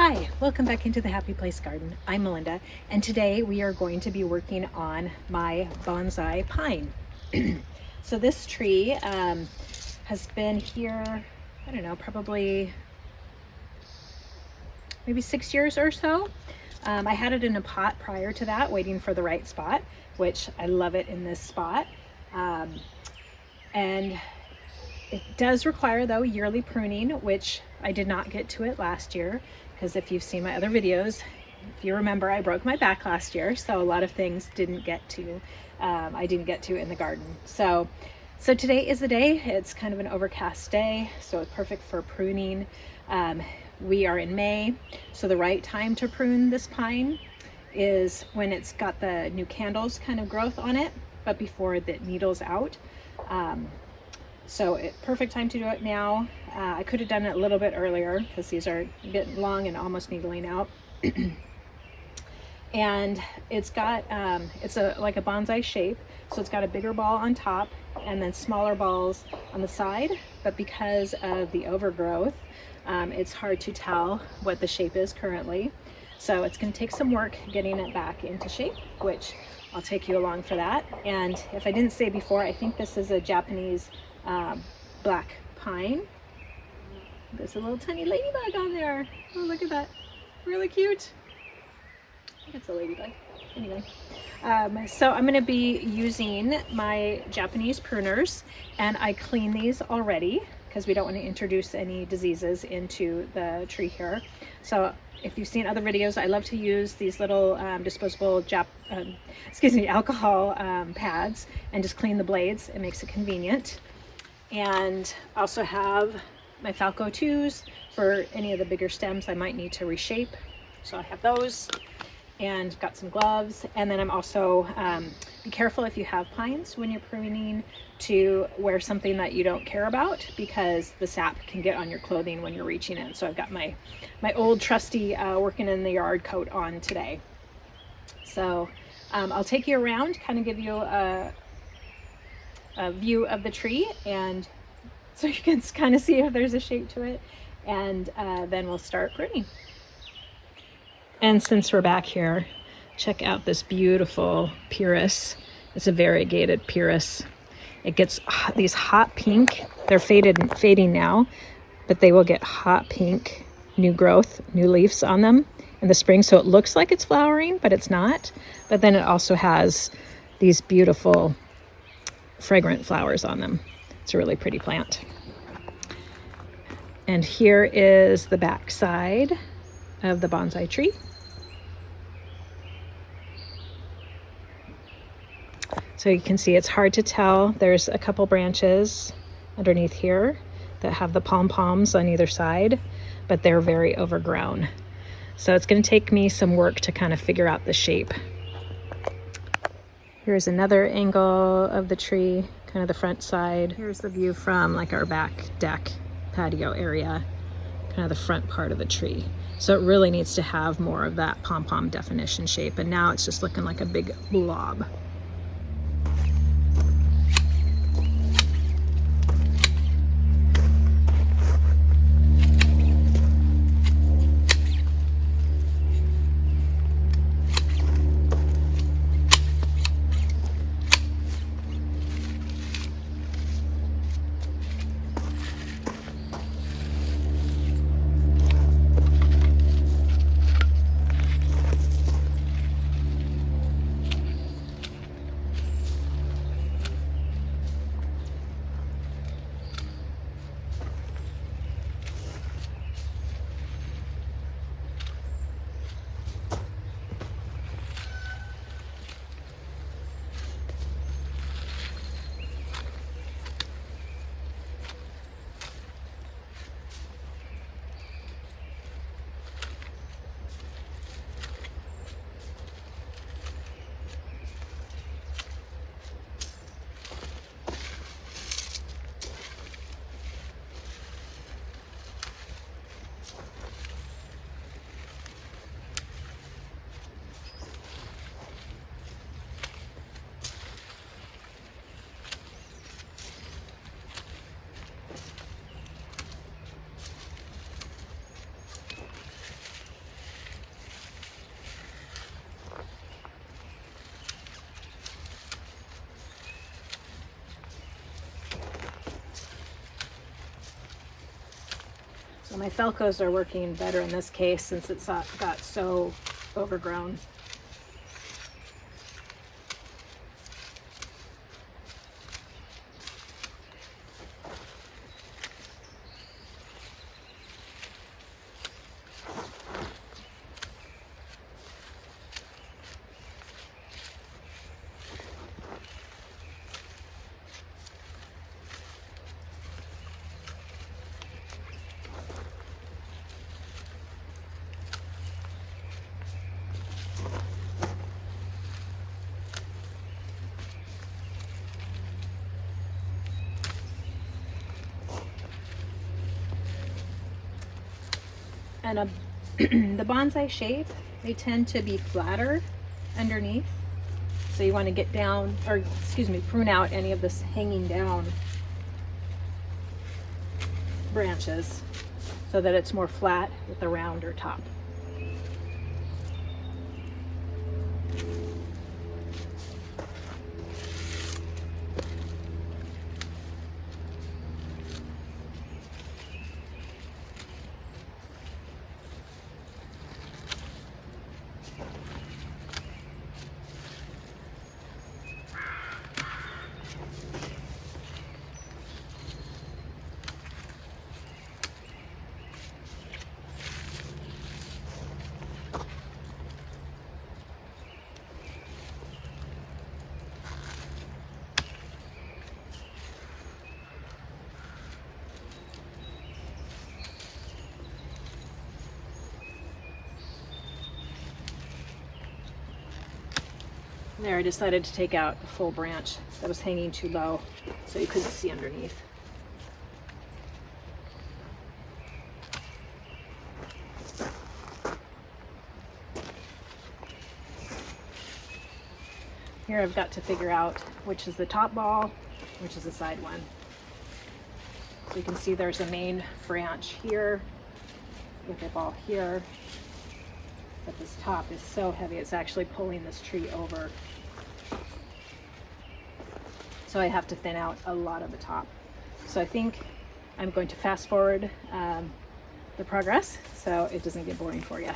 Hi, welcome back into the Happy Place Garden. I'm Melinda, and today we are going to be working on my bonsai pine. So this tree has been here, I don't know, probably maybe 6 years or so. I had it in a pot prior to that, waiting for the right spot, which I love it in this spot. And it does require, though, yearly pruning, which I did not get to it last year, because if you've seen my other videos, if you remember, I broke my back last year, so a lot of things I didn't get to in the garden. So today is the day. It's kind of an overcast day, so it's perfect for pruning. We are in May, so the right time to prune this pine is when it's got the new candles kind of growth on it, but before the needle's out. So perfect time to do it now. I could have done it a little bit earlier because these are getting long and almost needling out. And it's got, like a bonsai shape. So it's got a bigger ball on top and then smaller balls on the side. But because of the overgrowth, it's hard to tell what the shape is currently. So it's going to take some work getting it back into shape, which I'll take you along for that. And if I didn't say before, I think this is a Japanese black pine. There's a little tiny ladybug on there. Oh, look at that. Really cute. I think it's a ladybug. Anyway, so I'm going to be using my Japanese pruners, and I clean these already because we don't want to introduce any diseases into the tree here. So if you've seen other videos, I love to use these little disposable alcohol pads and just clean the blades. It makes it convenient. And also have my Falco 2s for any of the bigger stems I might need to reshape. So I have those, and got some gloves. And then I'm also, be careful if you have pines when you're pruning to wear something that you don't care about, because the sap can get on your clothing when you're reaching in. So I've got my old trusty working in the yard coat on today. So I'll take you around, kind of give you a view of the tree, and so you can kind of see if there's a shape to it, and then we'll start pruning. And since we're back here, check out this beautiful pyrus. It's a variegated pyrus. It gets these hot pink. They're fading now, but they will get hot pink new growth, new leaves on them in the spring, so it looks like it's flowering, but it's not. But then it also has these beautiful fragrant flowers on them. It's a really pretty plant. And here is the back side of the bonsai tree. So you can see it's hard to tell. There's a couple branches underneath here that have the pom-poms on either side, but they're very overgrown. So it's going to take me some work to kind of figure out the shape. Here's another angle of the tree, kind of the front side. Here's the view from like our back deck patio area, kind of the front part of the tree. So it really needs to have more of that pom-pom definition shape. And now it's just looking like a big blob. my Falcos are working better in this case since it's got so overgrown. And the bonsai shape, they tend to be flatter underneath. So you want to get down, or excuse me, prune out any of this hanging down branches so that it's more flat with a rounder top. There, I decided to take out a full branch that was hanging too low so you couldn't see underneath. Here I've got to figure out which is the top ball, which is the side one. So you can see there's a main branch here with a ball here. But this top is so heavy, it's actually pulling this tree over. So I have to thin out a lot of the top. So I think I'm going to fast forward the progress so it doesn't get boring for you.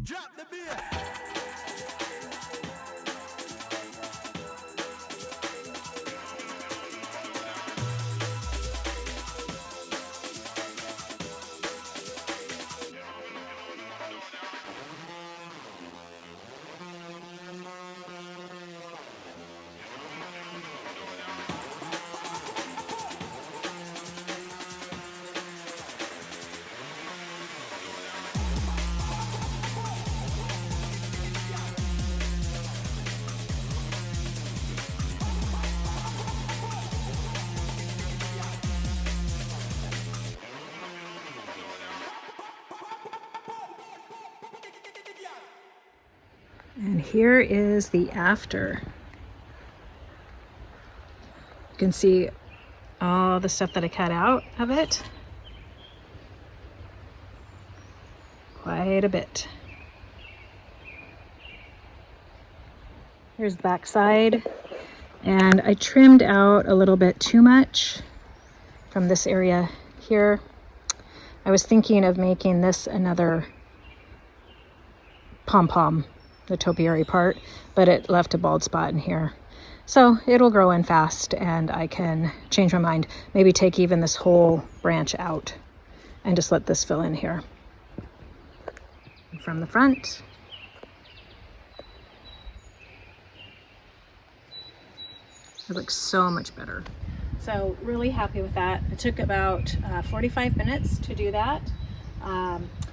Drop the bass. And here is the after. You can see all the stuff that I cut out of it. Quite a bit. Here's the back side. And I trimmed out a little bit too much from this area here. I was thinking of making this another pom-pom, the topiary part, but it left a bald spot in here. So it'll grow in fast and I can change my mind. Maybe take even this whole branch out and just let this fill in here. And from the front. It looks so much better. So really happy with that. It took about 45 minutes to do that.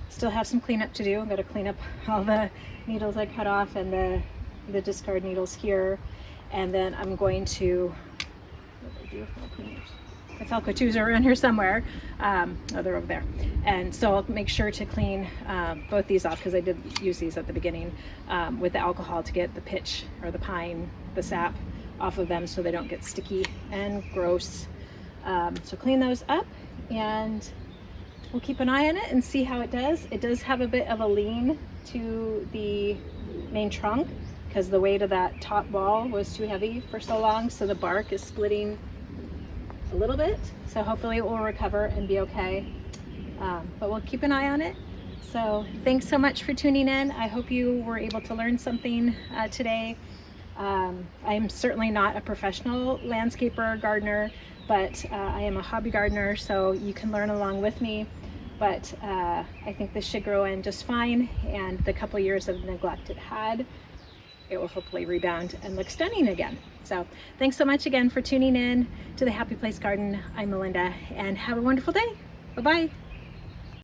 Still have some cleanup to do. I'm going to clean up all the needles I cut off and the discard needles here. And then I'm going to, what did I do? My Falco 2s are around here somewhere. Oh, they're over there. And so I'll make sure to clean both these off, because I did use these at the beginning with the alcohol to get the pitch or the pine, the sap off of them so they don't get sticky and gross. So clean those up and we'll keep an eye on it and see how it does. It does have a bit of a lean to the main trunk because the weight of that top ball was too heavy for so long, so the bark is splitting a little bit. So hopefully it will recover and be okay, but we'll keep an eye on it. So thanks so much for tuning in. I hope you were able to learn something today. I'm certainly not a professional landscaper gardener, but I am a hobby gardener, so you can learn along with me. But I think this should grow in just fine, and the couple years of neglect it had, it will hopefully rebound and look stunning again. So thanks so much again for tuning in to the Happy Place Garden. I'm Melinda, and have a wonderful day. Bye-bye.